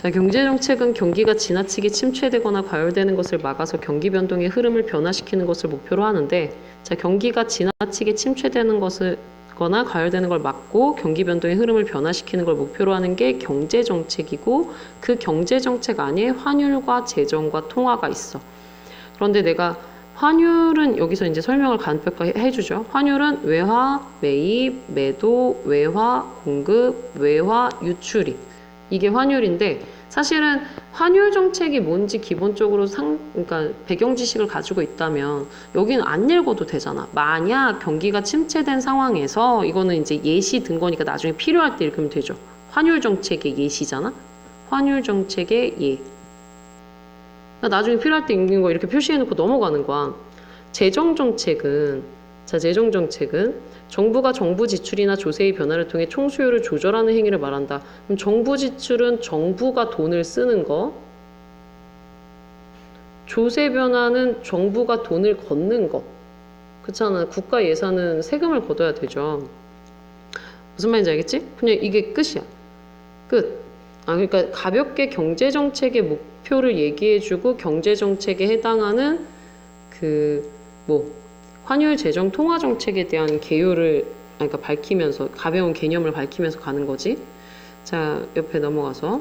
자, 경제정책은 경기가 지나치게 침체되거나 과열되는 것을 막아서 경기 변동의 흐름을 변화시키는 것을 목표로 하는데, 자, 경기가 지나치게 침체되는 것을 거나 과열되는 걸 막고 경기 변동의 흐름을 변화시키는 걸 목표로 하는 게 경제정책이고, 그 경제정책 안에 환율과 재정과 통화가 있어. 그런데 내가 환율은 여기서 이제 설명을 간략하게 해주죠. 환율은 외화, 매입, 매도, 외화, 공급, 외화, 유출입. 이게 환율인데, 사실은 환율 정책이 뭔지 기본적으로 그러니까 배경 지식을 가지고 있다면 여기는 안 읽어도 되잖아. 만약 경기가 침체된 상황에서, 이거는 이제 예시 든 거니까 나중에 필요할 때 읽으면 되죠. 환율 정책의 예시잖아. 환율 정책의 예. 나중에 필요할 때 읽는 거 이렇게 표시해놓고 넘어가는 거야. 재정정책은, 자, 재정정책은 정부가 정부 지출이나 조세의 변화를 통해 총수요를 조절하는 행위를 말한다. 그럼 정부 지출은 정부가 돈을 쓰는 거, 조세 변화는 정부가 돈을 걷는 거. 그렇잖아. 국가 예산은 세금을 걷어야 되죠. 무슨 말인지 알겠지? 그냥 이게 끝이야. 끝. 그러니까 가볍게 경제정책의 목표를 얘기해주고 경제정책에 해당하는 환율 재정 통화 정책에 대한 개요를 그러니까 밝히면서 가벼운 개념을 밝히면서 가는 거지. 자, 옆에 넘어가서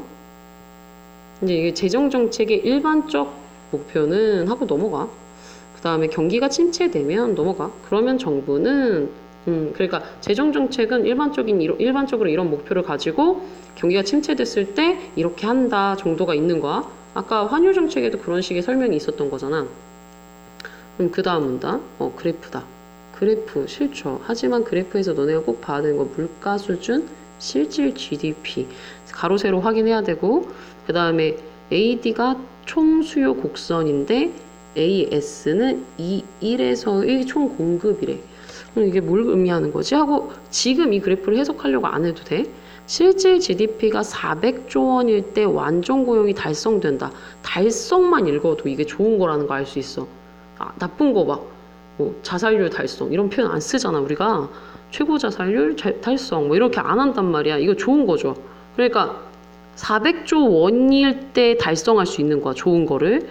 이제 이게 재정 정책의 일반적 목표는 하고 넘어가. 그 다음에 경기가 침체되면 넘어가. 그러면 정부는 그러니까 재정 정책은 일반적으로 이런 목표를 가지고 경기가 침체됐을 때 이렇게 한다 정도가 있는 거야. 아까 환율 정책에도 그런 식의 설명이 있었던 거잖아. 그럼 그 다음 문단, 그래프다. 그래프, 실초. 하지만 그래프에서 너네가 꼭 봐야 되는 건 물가 수준, 실질 GDP. 가로, 세로 확인해야 되고, 그 다음에 AD가 총수요 곡선인데, AS는 1에서의 총 공급이래. 그럼 이게 뭘 의미하는 거지? 하고, 지금 이 그래프를 해석하려고 안 해도 돼. 실질 GDP가 400조 원일 때 완전 고용이 달성된다. 달성만 읽어도 이게 좋은 거라는 거 알 수 있어. 나쁜 거 자살률 달성 이런 표현 안 쓰잖아. 우리가 최고 자살률 달성 이렇게 안 한단 말이야. 이거 좋은 거죠. 그러니까 400조 원일 때 달성할 수 있는 거야. 좋은 거를.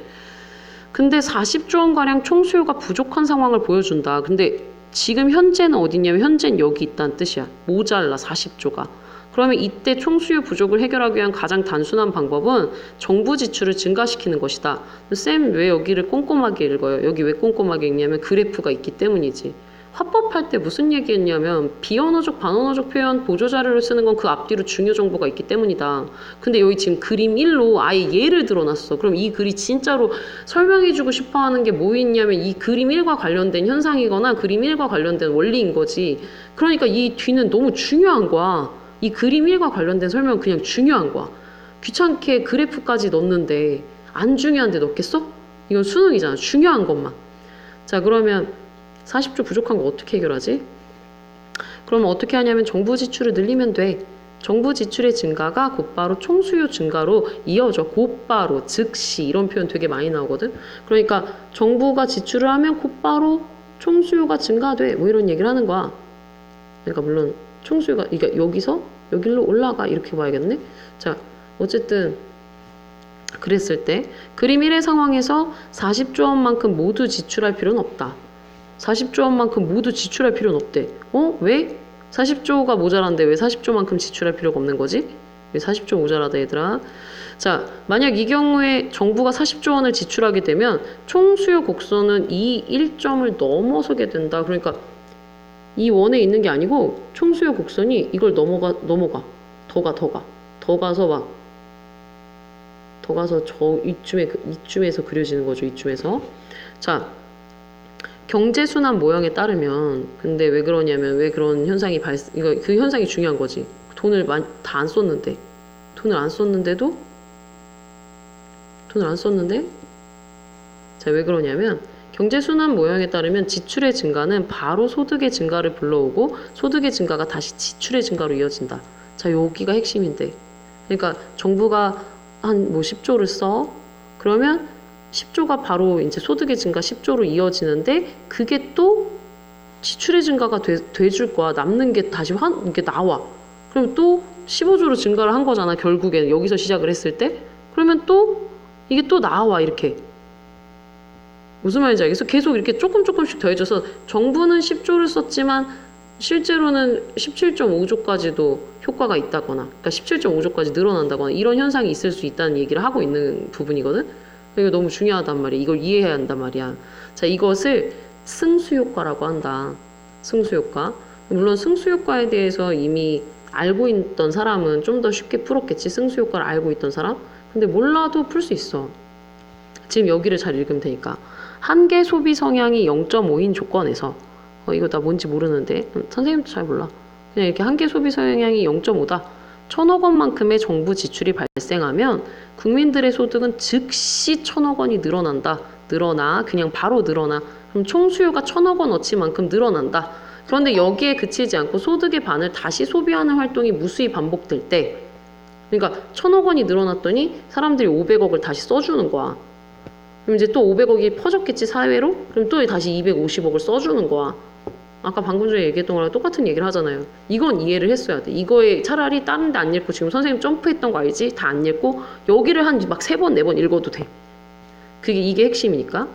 근데 40조 원 가량 총수요가 부족한 상황을 보여준다. 근데 지금 현재는 어디냐면 현재는 여기 있다는 뜻이야. 모자라 40조가. 그러면 이때 총수요 부족을 해결하기 위한 가장 단순한 방법은 정부 지출을 증가시키는 것이다. 쌤, 왜 여기를 꼼꼼하게 읽어요? 여기 왜 꼼꼼하게 읽냐면 그래프가 있기 때문이지. 화법할 때 무슨 얘기했냐면 비언어적, 반언어적 표현 보조자료를 쓰는 건 그 앞뒤로 중요 정보가 있기 때문이다. 근데 여기 지금 그림 1로 아예 예를 들어놨어. 그럼 이 글이 진짜로 설명해주고 싶어하는 게 뭐 있냐면 이 그림 1과 관련된 현상이거나 그림 1과 관련된 원리인 거지. 그러니까 이 뒤는 너무 중요한 거야. 이 그림 1과 관련된 설명은 그냥 중요한 거야. 귀찮게 그래프까지 넣는데 안 중요한데 넣겠어? 이건 수능이잖아. 중요한 것만. 자, 그러면 40조 부족한 거 어떻게 해결하지? 그러면 어떻게 하냐면 정부 지출을 늘리면 돼. 정부 지출의 증가가 곧바로 총수요 증가로 이어져. 곧바로, 즉시 이런 표현 되게 많이 나오거든. 그러니까 정부가 지출을 하면 곧바로 총수요가 증가돼. 이런 얘기를 하는 거야. 그러니까 물론 총수요가 그러니까 여기로 올라가 이렇게 봐야겠네. 자, 어쨌든 그랬을 때 그림 1의 상황에서 40조 원만큼 모두 지출할 필요는 없다. 40조 원만큼 모두 지출할 필요는 없대. 왜? 40조가 모자란데 왜 40조만큼 지출할 필요가 없는 거지? 왜 40조 모자라다 얘들아. 자, 만약 이 경우에 정부가 40조 원을 지출하게 되면 총수요 곡선은 이 1점을 넘어서게 된다. 그러니까 이 원에 있는 게 아니고 총수요 곡선이 이걸 넘어가 더 가서 이쯤에서 그려지는 거죠. 이쯤에서. 자, 경제순환 모형에 따르면 근데 왜 그러냐면 왜 그런 현상이 그 현상이 중요한 거지. 돈을 다 안 썼는데 돈을 안 썼는데 자, 왜 그러냐면 경제순환 모형에 따르면 지출의 증가는 바로 소득의 증가를 불러오고 소득의 증가가 다시 지출의 증가로 이어진다. 자, 여기가 핵심인데. 그러니까 정부가 한 10조를 써. 그러면 10조가 바로 이제 소득의 증가 10조로 이어지는데 그게 또 지출의 증가가 돼줄 거야. 남는 게 다시 이게 나와. 그럼 또 15조로 증가를 한 거잖아. 결국에 여기서 시작을 했을 때. 그러면 또 이게 또 나와 이렇게. 무슨 말인지 알겠어? 계속 이렇게 조금씩 더해져서 정부는 10조를 썼지만 실제로는 17.5조까지도 효과가 있다거나 그러니까 17.5조까지 늘어난다거나 이런 현상이 있을 수 있다는 얘기를 하고 있는 부분이거든. 이거 너무 중요하단 말이야. 이걸 이해해야 한단 말이야. 자, 이것을 승수효과라고 한다. 승수효과. 물론 승수효과에 대해서 이미 알고 있던 사람은 좀 더 쉽게 풀었겠지. 승수효과를 알고 있던 사람. 근데 몰라도 풀 수 있어. 지금 여기를 잘 읽으면 되니까. 한계 소비 성향이 0.5인 조건에서 이거 나 뭔지 모르는데 선생님도 잘 몰라. 그냥 이렇게 한계 소비 성향이 0.5다. 1,000억 원만큼의 정부 지출이 발생하면 국민들의 소득은 즉시 1,000억 원이 늘어난다. 그냥 바로 늘어나. 그럼 총 수요가 1,000억 원어치만큼 늘어난다. 그런데 여기에 그치지 않고 소득의 반을 다시 소비하는 활동이 무수히 반복될 때 그러니까 1,000억 원이 늘어났더니 사람들이 500억을 다시 써주는 거야. 그럼 이제 또 500억이 퍼졌겠지 사회로? 그럼 또 다시 250억을 써주는 거야. 아까 방금 전에 얘기했던 거랑 똑같은 얘기를 하잖아요. 이건 이해를 했어야 돼. 이거에 차라리 다른 데 안 읽고 지금 선생님 점프했던 거 알지? 다 안 읽고 여기를 한 막 3번, 4번 읽어도 돼. 이게 핵심이니까.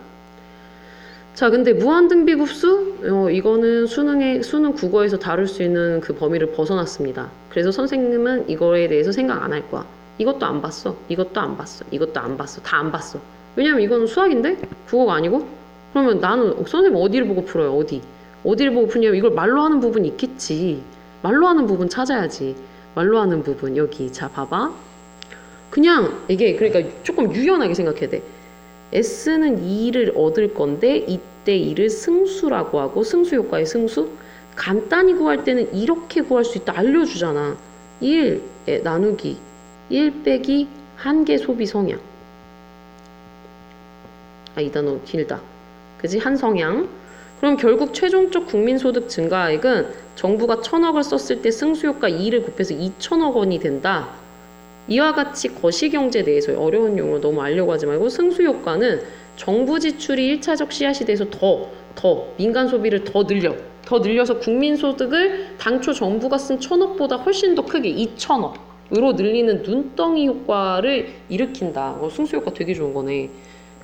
자, 근데 무한등비급수? 이거는 수능 국어에서 다룰 수 있는 그 범위를 벗어났습니다. 그래서 선생님은 이거에 대해서 생각 안 할 거야. 이것도 안 봤어. 이것도 안 봤어. 이것도 안 봤어. 다 안 봤어. 왜냐면 이거는 수학인데? 국어가 아니고? 그러면 나는 선생님 어디를 보고 풀어요? 어디를 보고 푸냐면 이걸 말로 하는 부분이 있겠지. 말로 하는 부분 찾아야지. 말로 하는 부분 여기. 자, 봐봐. 그냥 이게 그러니까 조금 유연하게 생각해야 돼. S는 2를 얻을 건데 이때 2를 승수라고 하고 승수효과의 승수? 간단히 구할 때는 이렇게 구할 수 있다 알려주잖아. 1 나누기 1 빼기 한계 소비 성향. 이 단어 길다. 그지? 한 성향. 그럼 결국 최종적 국민소득 증가액은 정부가 1,000억을 썼을 때 승수효과 2를 곱해서 2,000억 원이 된다. 이와 같이 거시경제 내에서 어려운 용어로 너무 알려고 하지 말고 승수효과는 정부 지출이 1차적 씨앗이 돼서 더 민간 소비를 더 늘려서 국민소득을 당초 정부가 쓴 1,000억보다 훨씬 더 크게 2,000억으로 늘리는 눈덩이 효과를 일으킨다. 승수효과 되게 좋은 거네.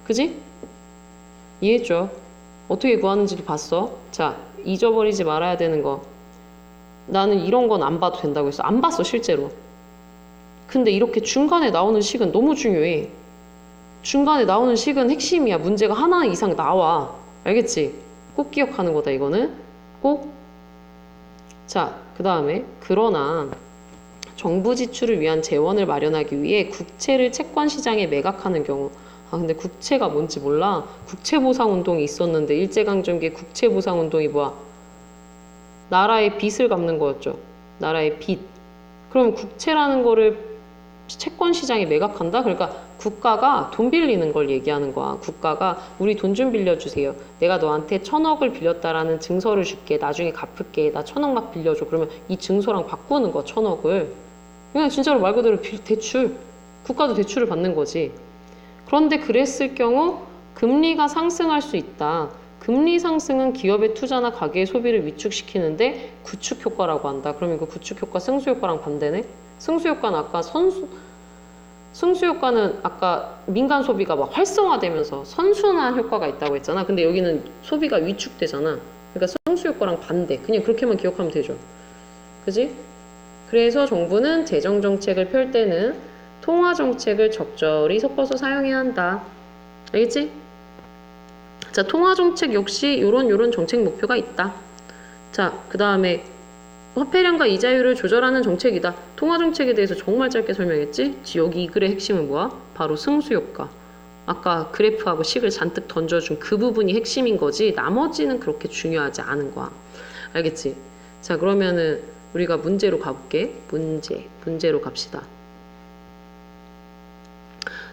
그지? 이해했죠? 어떻게 구하는지도 봤어? 자, 잊어버리지 말아야 되는 거. 나는 이런 건 안 봐도 된다고 했어. 안 봤어, 실제로. 근데 이렇게 중간에 나오는 식은 너무 중요해. 중간에 나오는 식은 핵심이야. 문제가 하나 이상 나와. 알겠지? 꼭 기억하는 거다, 이거는. 꼭. 자, 그 다음에 그러나 정부 지출을 위한 재원을 마련하기 위해 국채를 채권 시장에 매각하는 경우 근데 국채가 뭔지 몰라. 국채보상운동이 있었는데 일제강점기에 국채보상운동이 뭐야? 나라의 빚을 갚는 거였죠. 나라의 빚. 그럼 국채라는 거를 채권 시장에 매각한다? 그러니까 국가가 돈 빌리는 걸 얘기하는 거야. 국가가 우리 돈 좀 빌려주세요. 내가 너한테 1,000억을 빌렸다라는 증서를 줄게. 나중에 갚을게. 나 1,000억 막 빌려줘. 그러면 이 증서랑 바꾸는 거야. 1,000억을. 그냥 진짜로 말 그대로 대출. 국가도 대출을 받는 거지. 그런데 그랬을 경우 금리가 상승할 수 있다. 금리 상승은 기업의 투자나 가계의 소비를 위축시키는데 구축효과라고 한다. 그러면 그 구축효과 승수효과랑 반대네. 승수효과는 아까 민간 소비가 막 활성화되면서 선순환 효과가 있다고 했잖아. 근데 여기는 소비가 위축되잖아. 그러니까 승수효과랑 반대. 그냥 그렇게만 기억하면 되죠. 그지? 그래서 정부는 재정정책을 펼 때는 통화정책을 적절히 섞어서 사용해야 한다. 알겠지? 자, 통화정책 역시 요런 정책 목표가 있다. 자, 그 다음에 화폐량과 이자율을 조절하는 정책이다. 통화정책에 대해서 정말 짧게 설명했지? 여기 이 글의 핵심은 뭐야? 바로 승수효과. 아까 그래프하고 식을 잔뜩 던져준 그 부분이 핵심인 거지 나머지는 그렇게 중요하지 않은 거야. 알겠지? 자, 그러면은 우리가 문제로 가볼게. 문제로 갑시다.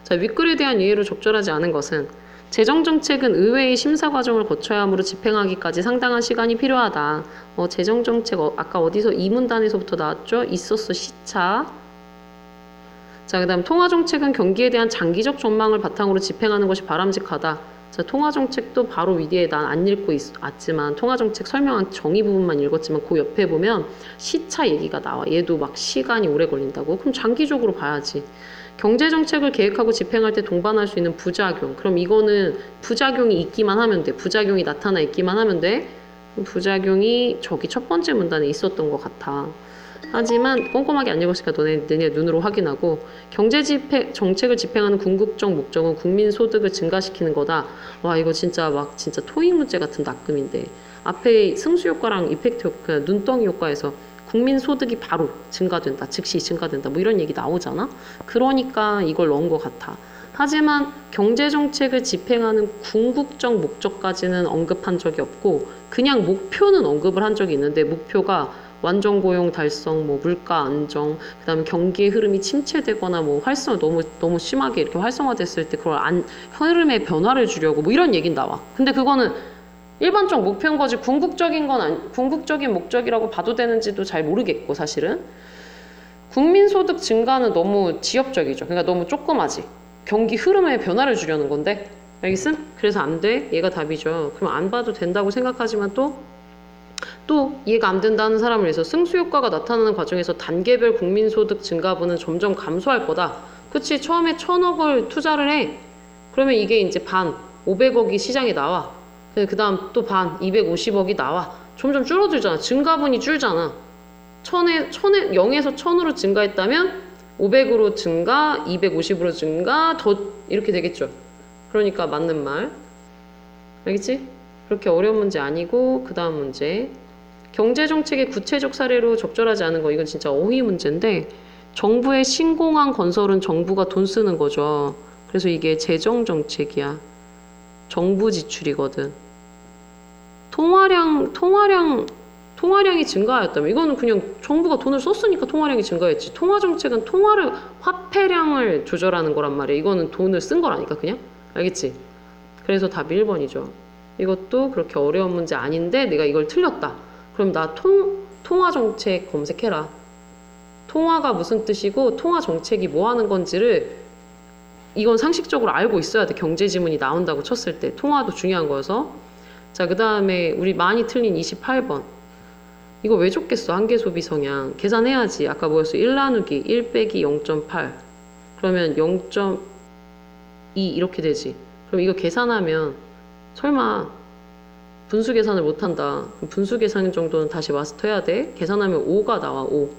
자, 윗글에 대한 이해로 적절하지 않은 것은 재정정책은 의회의 심사 과정을 거쳐야 하므로 집행하기까지 상당한 시간이 필요하다. 재정정책 아까 어디서 이 문단에서부터 나왔죠? 있었어. 시차. 자, 그 다음 통화정책은 경기에 대한 장기적 전망을 바탕으로 집행하는 것이 바람직하다. 자, 통화정책도 바로 위에 난 안 읽고 왔지만 통화정책 설명한 정의 부분만 읽었지만 그 옆에 보면 시차 얘기가 나와. 얘도 막 시간이 오래 걸린다고. 그럼 장기적으로 봐야지. 경제정책을 계획하고 집행할 때 동반할 수 있는 부작용. 그럼 이거는 부작용이 있기만 하면 돼. 부작용이 나타나 있기만 하면 돼. 부작용이 저기 첫 번째 문단에 있었던 것 같아. 하지만 꼼꼼하게 안 읽었으니까 너네 눈으로 확인하고 정책을 집행하는 궁극적 목적은 국민 소득을 증가시키는 거다. 와 이거 진짜 토익 문제 같은 낙금인데 앞에 승수 효과랑 이펙트 효과, 눈덩이 효과에서 국민 소득이 바로 증가된다. 즉시 증가된다. 뭐 이런 얘기 나오잖아. 그러니까 이걸 넣은 것 같아. 하지만 경제정책을 집행하는 궁극적 목적까지는 언급한 적이 없고 그냥 목표는 언급을 한 적이 있는데 목표가 완전 고용 달성, 뭐 물가 안정, 그다음에 경기의 흐름이 침체되거나 뭐 활성 너무 심하게 이렇게 활성화됐을 때 그걸 흐름의 변화를 주려고 뭐 이런 얘긴 나와. 근데 그거는 일반적 목표인 거지 궁극적인 궁극적인 목적이라고 봐도 되는지도 잘 모르겠고 사실은 국민소득 증가는 너무 지엽적이죠. 그러니까 너무 조그마지. 경기 흐름의 변화를 주려는 건데 알겠음? 그래서 안 돼. 얘가 답이죠. 그럼 안 봐도 된다고 생각하지만 또 이해가 안 된다는 사람을 위해서 승수 효과가 나타나는 과정에서 단계별 국민소득 증가분은 점점 감소할 거다. 그치? 처음에 1,000억을 투자를 해. 그러면 이게 이제 반 500억이 시장에 나와. 그 다음 또 반 250억이 나와. 점점 줄어들잖아. 증가분이 줄잖아. 0에서 1000으로 증가했다면 500으로 증가, 250으로 증가, 더 이렇게 되겠죠. 그러니까 맞는 말. 알겠지? 그렇게 어려운 문제 아니고 그 다음 문제. 경제정책의 구체적 사례로 적절하지 않은 거 이건 진짜 어휘 문제인데 정부의 신공항 건설은 정부가 돈 쓰는 거죠. 그래서 이게 재정정책이야. 정부 지출이거든. 통화량이 증가하였다면 이거는 그냥 정부가 돈을 썼으니까 통화량이 증가했지. 통화정책은 화폐량을 조절하는 거란 말이야. 이거는 돈을 쓴 거라니까 그냥. 알겠지? 그래서 답이 1번이죠. 이것도 그렇게 어려운 문제 아닌데 내가 이걸 틀렸다. 그럼 나 통화정책 검색해라. 통화가 무슨 뜻이고 통화정책이 뭐 하는 건지를 이건 상식적으로 알고 있어야 돼. 경제지문이 나온다고 쳤을 때. 통화도 중요한 거여서. 자, 그 다음에 우리 많이 틀린 28번. 이거 왜 줬겠어? 한계소비 성향. 계산해야지. 아까 뭐였어? 1 나누기 1 빼기 0.8. 그러면 0.2 이렇게 되지. 그럼 이거 계산하면 설마 분수 계산을 못한다. 그럼 분수 계산 정도는 다시 마스터해야 돼. 계산하면 5가 나와. 5.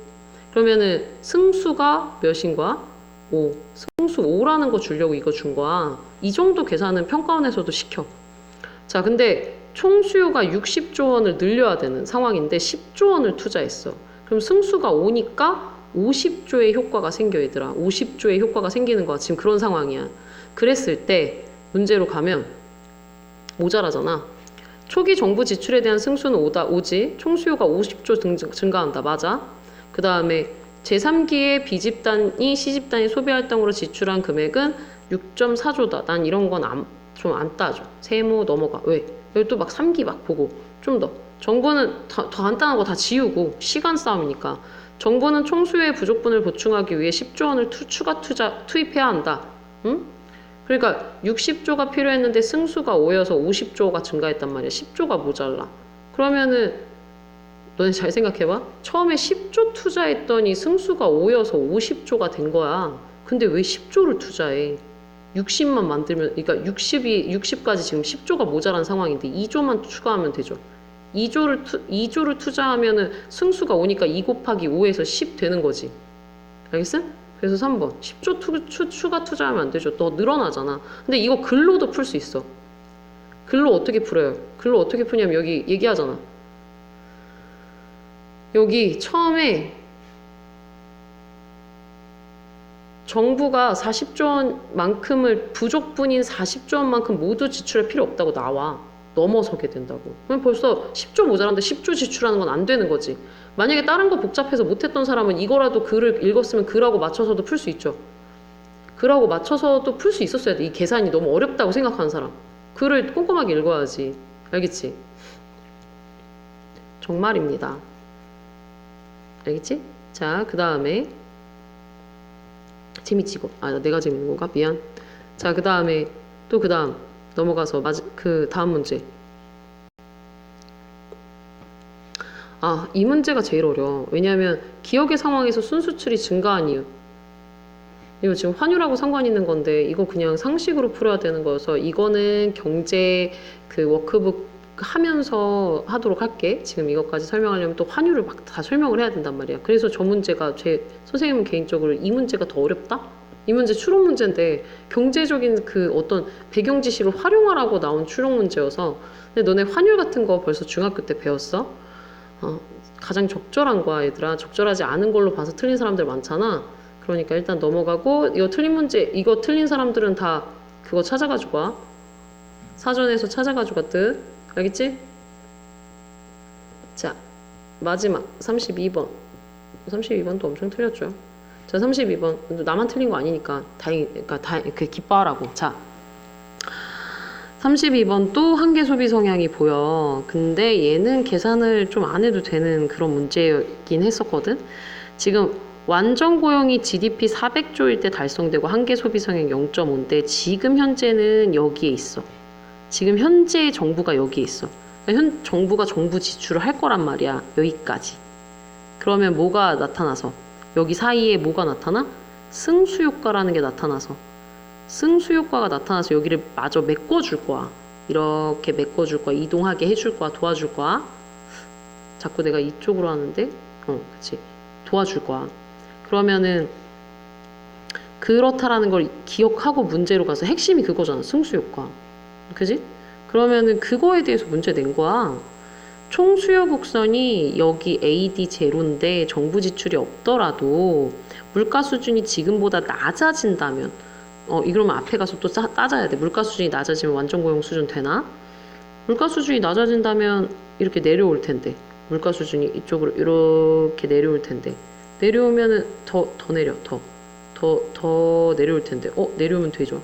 그러면은 승수가 몇인 거야? 5. 승수 5라는 거 주려고 이거 준 거야. 이 정도 계산은 평가원에서도 시켜. 자, 근데 총 수요가 60조 원을 늘려야 되는 상황인데 10조 원을 투자했어. 그럼 승수가 5니까 50조의 효과가 생겨 얘들아. 50조의 효과가 생기는 거야. 지금 그런 상황이야. 그랬을 때 문제로 가면 모자라잖아. 초기 정부 지출에 대한 승수는 5지. 총 수요가 50조 증가한다. 맞아. 그 다음에 제3기의 B집단이 C집단이 소비활동으로 지출한 금액은 6.4조다. 난 이런 건 좀 안 따져. 세모 넘어가. 왜? 여기 또 막 3기 막 보고 좀 더. 정부는 더 간단한 거 다 지우고 시간 싸움이니까. 정부는 총수요의 부족분을 보충하기 위해 10조 원을 추가 투입해야 한다. 응? 그러니까 60조가 필요했는데 승수가 5여서 50조가 증가했단 말이야. 10조가 모자라. 그러면은 너네 잘 생각해봐. 처음에 10조 투자했더니 승수가 5여서 50조가 된 거야. 근데 왜 10조를 투자해? 60만 만들면, 그러니까 60까지 지금 10조가 모자란 상황인데 2조만 추가하면 되죠. 2조를 투자하면은 승수가 오니까 2 곱하기 5에서 10 되는 거지. 알겠어? 그래서 3번. 10조 추가 투자하면 안 되죠. 더 늘어나잖아. 근데 이거 글로도 풀 수 있어. 글로 어떻게 풀어요? 글로 어떻게 푸냐면 여기 얘기하잖아. 여기 처음에 정부가 40조 원만큼을 부족분인 40조 원만큼 모두 지출할 필요 없다고 나와. 넘어서게 된다고. 그럼 벌써 10조 모자란데 10조 지출하는 건 안 되는 거지. 만약에 다른 거 복잡해서 못했던 사람은 이거라도 글을 읽었으면 글하고 맞춰서도 풀 수 있죠. 글하고 맞춰서도 풀 수 있었어야 돼. 이 계산이 너무 어렵다고 생각하는 사람. 글을 꼼꼼하게 읽어야지. 알겠지? 정말입니다. 알겠지? 자, 그 다음에 재밌지 이거. 아, 내가 재밌는 건가? 미안. 자, 그 다음에 또 그 다음 넘어가서 그 다음 문제. 이 문제가 제일 어려워. 왜냐하면 기억의 상황에서 순수출이 증가한 이유. 이거 지금 환율하고 상관 있는 건데 이거 그냥 상식으로 풀어야 되는 거여서 이거는 경제 그 워크북 하면서 하도록 할게. 지금 이것까지 설명하려면 또 환율을 막 다 설명을 해야 된단 말이야. 그래서 저 문제가 선생님은 개인적으로 이 문제가 더 어렵다? 이 문제 추론 문제인데 경제적인 그 어떤 배경 지식을 활용하라고 나온 추론 문제여서. 근데 너네 환율 같은 거 벌써 중학교 때 배웠어? 가장 적절한 거야 얘들아. 적절하지 않은 걸로 봐서 틀린 사람들 많잖아. 그러니까 일단 넘어가고 이거 틀린 문제 이거 틀린 사람들은 다 그거 찾아가지고 와. 사전에서 찾아가지고 와 뜻. 알겠지? 자 마지막 32번 32번도 엄청 틀렸죠. 자 32번 나만 틀린 거 아니니까 그러니까 기뻐하라고. 자 32번 또 한계 소비 성향이 보여. 근데 얘는 계산을 좀 안 해도 되는 그런 문제이긴 했었거든. 지금 완전 고용이 GDP 400조일 때 달성되고 한계 소비 성향 0.5인데 지금 현재는 여기에 있어. 지금 현재 정부가 여기에 있어. 그러니까 정부가 정부 지출을 할 거란 말이야. 여기까지. 그러면 뭐가 나타나서 여기 사이에 뭐가 나타나? 승수효과라는 게 나타나서 승수효과가 나타나서 여기를 마저 메꿔줄 거야. 이렇게 메꿔줄 거야. 이동하게 해줄 거야. 도와줄 거야. 자꾸 내가 이쪽으로 하는데 그치. 도와줄 거야. 그러면은 그렇다라는 걸 기억하고 문제로 가서 핵심이 그거잖아. 승수효과. 그지? 그러면은 그거에 대해서 문제 낸 거야. 총 수요 곡선이 여기 AD 제로인데 정부 지출이 없더라도 물가 수준이 지금보다 낮아진다면 이러면 앞에 가서 또 따져야 돼. 물가 수준이 낮아지면 완전 고용 수준 되나? 물가 수준이 낮아진다면 이렇게 내려올 텐데 물가 수준이 이쪽으로 이렇게 내려올 텐데 내려오면은 더 내려 더 내려올 텐데 내려오면 되죠.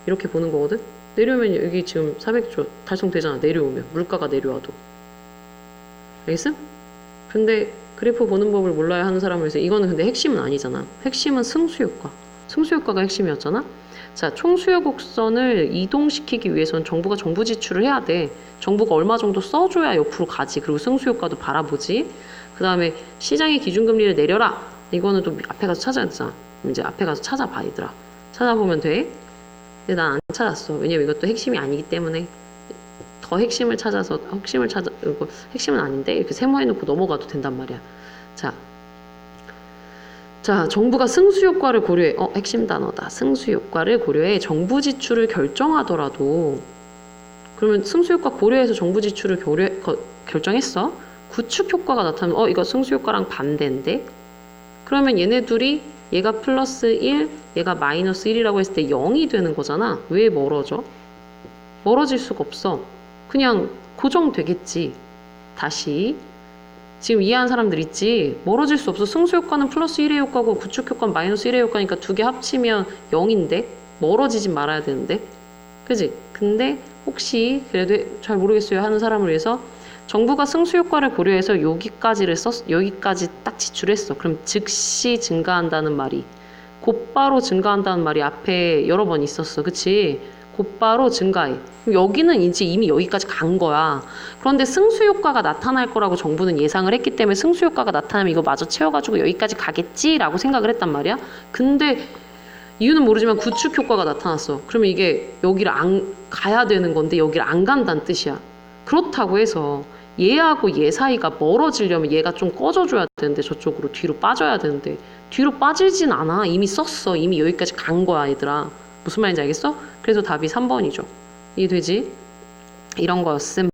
이렇게 보는 거거든. 내려오면 여기 지금 400조 달성되잖아. 내려오면 물가가 내려와도. 알겠음? 근데 그래프 보는 법을 몰라야 하는 사람을 위해서 이거는 근데 핵심은 아니잖아. 핵심은 승수효과. 승수효과가 핵심이었잖아. 자, 총수요 곡선을 이동시키기 위해서는 정부가 정부 지출을 해야 돼. 정부가 얼마 정도 써줘야 옆으로 가지. 그리고 승수효과도 바라보지. 그 다음에 시장의 기준금리를 내려라. 이거는 또 앞에 가서 찾아야 되잖아. 이제 앞에 가서 찾아봐 얘들아. 찾아보면 돼. 근데 난 안 찾았어. 왜냐면 이것도 핵심이 아니기 때문에 더 핵심을 찾아서 이거 핵심은 아닌데 이렇게 세모해놓고 넘어가도 된단 말이야. 자, 정부가 승수효과를 고려해. 핵심 단어다. 승수효과를 고려해 정부 지출을 결정하더라도 그러면 승수효과 고려해서 정부 지출을 결정했어. 구축효과가 나타나면 이거 승수효과랑 반대인데 그러면 얘네 둘이 얘가 플러스 1, 얘가 마이너스 1이라고 했을 때 0이 되는 거잖아. 왜 멀어져? 멀어질 수가 없어. 그냥 고정되겠지. 다시 지금 이해한 사람들 있지? 멀어질 수 없어. 승수효과는 플러스 1의 효과고 구축효과는 마이너스 1의 효과니까 두 개 합치면 0인데 여지진 말아야 되는데 그지? 근데 혹시 그래도 잘 모르겠어요 하는 사람을 위해서 정부가 승수효과를 고려해서 여기까지 딱 지출했어. 그럼 즉시 증가한다는 말이 곧바로 증가한다는 말이 앞에 여러 번 있었어. 그치? 곧바로 증가해. 여기는 이제 이미 여기까지 간 거야. 그런데 승수효과가 나타날 거라고 정부는 예상을 했기 때문에 승수효과가 나타나면 이거 마저 채워가지고 여기까지 가겠지라고 생각을 했단 말이야. 근데 이유는 모르지만 구축효과가 나타났어. 그러면 이게 여기를 안 가야 되는 건데 여기를 안 간다는 뜻이야. 그렇다고 해서 얘하고 얘 사이가 멀어지려면 얘가 좀 꺼져줘야 되는데 저쪽으로 뒤로 빠져야 되는데 뒤로 빠지진 않아. 이미 썼어. 이미 여기까지 간 거야 얘들아. 무슨 말인지 알겠어? 그래서 답이 3번이죠. 이해되지? 이런 거였음.